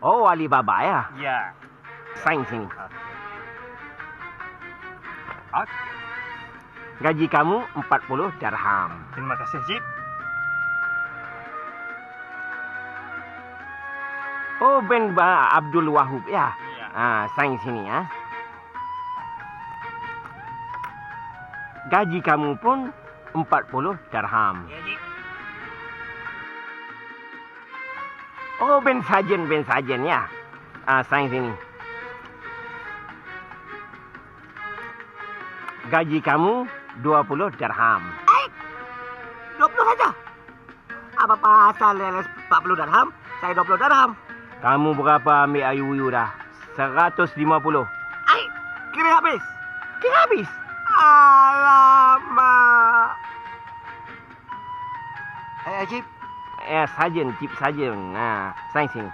Oh, Alibaba ya. Ya. Sign sini. Ah, Gaji kamu 40 dirham. terima kasih, Cip. Oh, Ben Abdul Wahub ya. Ya. Sign sini ya. Gaji kamu pun 40 dirham. Ya, Cip. Oh, Ben Sajen ya. Sign sini. Gaji kamu 20 dirham. 20 saja. Apa pasal leles 40 dirham? Saya 20 dirham. Kamu berapa ambil ayu dah? 150. Kira habis. Kira habis. Alamak. Cip. Sajen, Cip Sajen. Sign sini.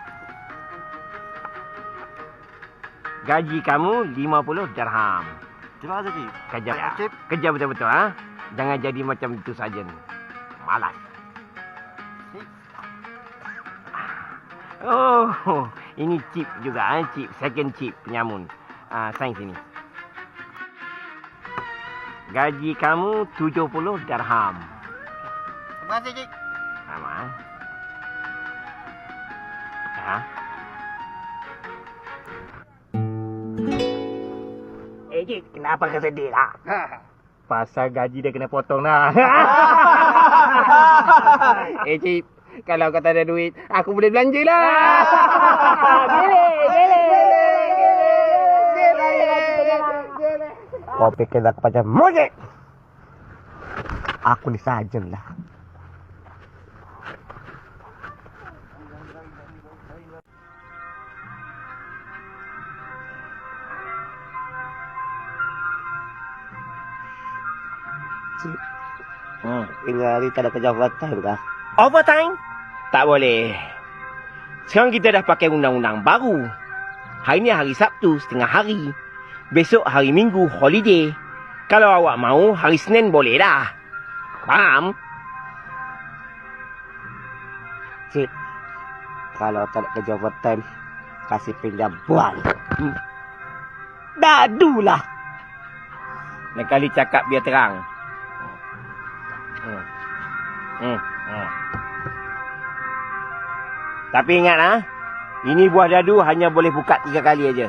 Gaji kamu 50 dirham. Terima kasih, Cip. Kerja, Cip. kerja betul-betul ha. Jangan jadi macam itu Sajen. Malas. Oh, ini chip juga chip, second chip penyamun. Sign sini. Gaji kamu 70 dirham. Terima kasih, Cip. Sama. Ya. Cip, kenapa kau sedih lah? Pasal gaji dia kena potong dah. Cip, kalau kau tak ada duit, aku boleh belanja lah. Kau fikir aku macam monyet? Aku ni Sajen lah. Cip, ini hari tak ada kerja overtime kah? Overtime? Tak boleh. Sekarang kita dah pakai undang-undang baru. Hari ni hari Sabtu, setengah hari. Besok hari Minggu, holiday. Kalau awak mau, hari Senin boleh dah. Faham? Cip, kalau tak ada kerja overtime, kasih pinjam buang. Dadulah. Lain kali cakap biar terang. Tapi ingat ini buah dadu hanya boleh buka 3 kali aja.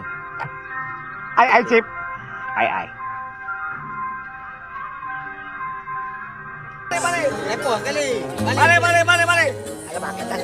Ai, Cip. Ai. Lepas kali. Balik. Ayo makan tak